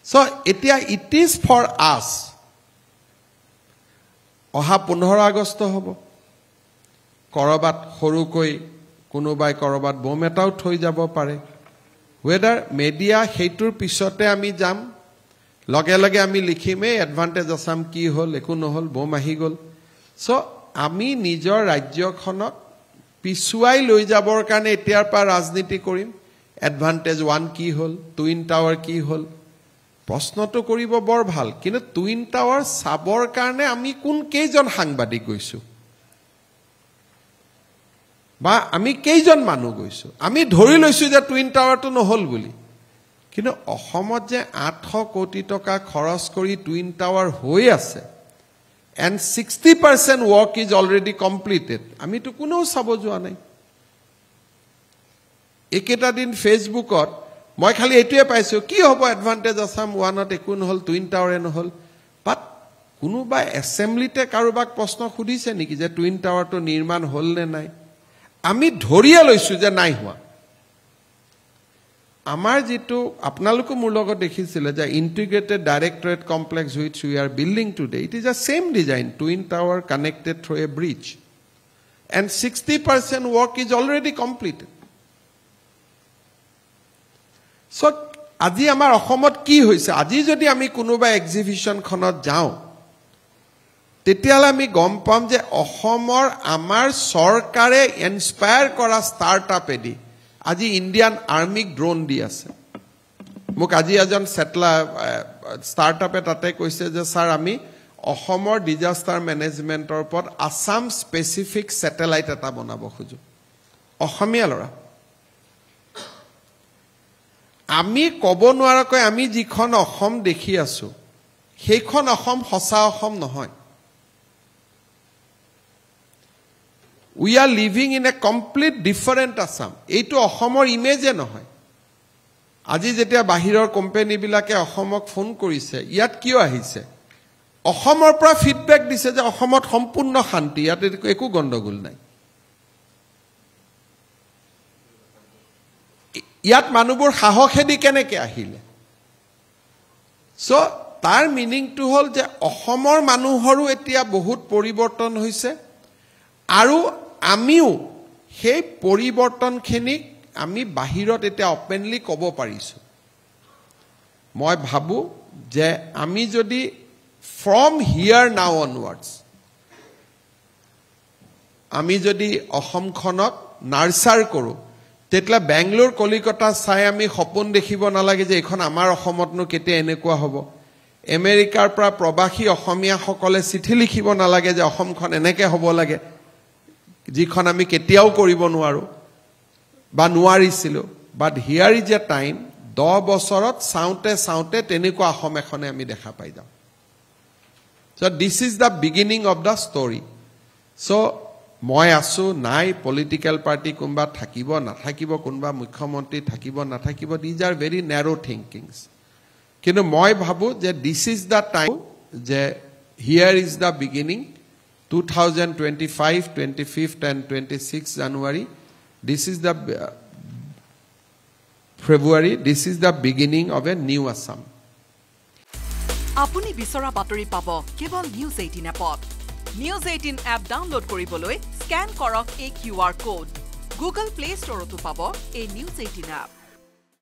So it is for us. অহা 15 আগষ্ট হ'ব কৰবাত সৰুকৈ কোনোবাই কৰবাত বোম এটাও থৈ যাব পাৰে whether media হেইটোৰ পিছতে আমি যাম লগে লগে আমি লিখিমে এডভান্টেজ আসাম কি হল একো নহল বোম আহি গল সো আমি নিজৰ ৰাজ্যখনক পিছুৱাই লৈ যাবৰ কাৰণে এতিয়াৰ পৰা ৰাজনীতি কৰিম এডভান্টেজ 1 কি হল টুইন টাৱাৰ কি হল প্ৰশ্নটো কৰিব বৰ ভাল কিন্তু টুইন টাৱাৰ সাবৰ কাৰণে আমি কোন কেইজন সাংবাদিক গৈছো বা আমি কেইজন মানুহ গৈছো আমি ধৰি লৈছো যে টুইন টাৱাৰটো নহল বুলি কিন্তু অসমত যে 800 কোটি টকা খৰচ কৰি টুইন টাৱাৰ হৈ আছে and 60% work is already completed আমি তো কোনো চাব যোৱা নাই একেটা দিন ফেসবুকত মই খালি এটোৱে পাইছো কি হ'ব এডভান্টেজ আসাম ওয়ানত একো নহল টুইন টাৱাৰে নহল বাট কোনোবা এসেম্বলিতে কাৰোবাক প্ৰশ্ন খুদিছে নেকি যে টুইন টাৱাৰটো নিৰ্মাণ হল নে নাই আমি ধৰিয়া লৈছো যে নাই হোৱা আমাৰ যেটো আপোনালোকে মোৰ লগত দেখিছিল যে integrated directorate complex which we are building today it is a same design twin tower connected through a bridge and 60% work is already completed so আজি আমাৰ অসমত কি হৈছে আজি যদি আমি কোনোবা এক্সিবিশন খনত যাও তেতিয়ালে আমি গম পাম যে অসমৰ আমাৰ সৰকাৰে ইনস্পায়াৰ কৰা ষ্টাৰ্টআপ এডি আজি ইন্ডিয়ান আৰ্মিক ড্ৰোন দি আছে মোক আজি এজন ষ্টাৰ্টআপে তাতে কৈছে যে স্যাৰ আমি অসমৰ ডিজাস্টাৰ ম্যানেজমেন্টৰ ওপৰত আসাম স্পেসিফিক স্যাটেলাইট এটা বনাব খুজো অসমীয়া লৰা আমি কব নোৱাৰাকৈ আমি যিখন অসম দেখি আছো সেইখন অসম হসা অসম নহয় we are living in a complete different Assam এইটো অসমৰ ইমেজে নহয় আজি যেতিয়া বাহিৰৰ কোম্পানী বিলাকে অসমক ফোন কৰিছে ইয়াত কিয় আহিছে অসমৰ পৰা ফিডব্যাক দিছে যে অসমত সম্পূৰ্ণ শান্তি ইয়াত একো গণ্ডগোল নাই ইয়াত মানুহবোৰ সাহসেদি কেনেকৈ আহিলে সো তাৰ মিনিংটো হল যে অসমৰ মানুহৰো এতিয়া বহুত পৰিৱৰ্তন হৈছে আৰু আমিও সেই পৰিৱৰ্তনখিনিক আমি বাহিৰত এটা ওপেনলি কব পাৰিছো মই ভাবো যে আমি যদি from here now onwards আমি যদি অসমখনক নাৰ্চাৰ কৰো তেতলা বেংগলোৰ কলিকতা চাই আমি সপোন দেখিব নালাগে যে এখন আমাৰ অসমতনো কেতে এনেকুৱা হ'ব আমেৰিকাৰ পৰা প্ৰবাসী অসমীয়া সকলে চিঠি লিখিব নালাগে যে অসমখন এনেকে হ'ব লাগে যিখন আমি কেতিয়াও কৰিব নোৱাৰো বা নোৱাৰিছিল বাট হিয়াৰ ইজ এ টাইম 10 বছৰত সাউতে তেনেকুৱা অসম এখনে আমি দেখা পাই যাম so this is the beginning of the story so মই আছো নাই পলিটিক্যাল পাৰ্টি কোনবা থাকিব না থাকিব কোনবা মুখ্যমন্ত্ৰী থাকিব না থাকিব these are very narrow thinkings কিন্তু মই ভাবো যে this is the time যে here is the beginning 2025 25th and 26th January this is the February this is the beginning of a new Assam আপুনি বিচৰা বাতৰি পাব কেৱল নিউজ 18 এপত নিউজ 18 এপ ডাউনলোড কৰিবলৈ স্ক্যান কৰক এই QR কোড গুগল প্লে ষ্টৰতো পাব এই নিউজ 18 এপ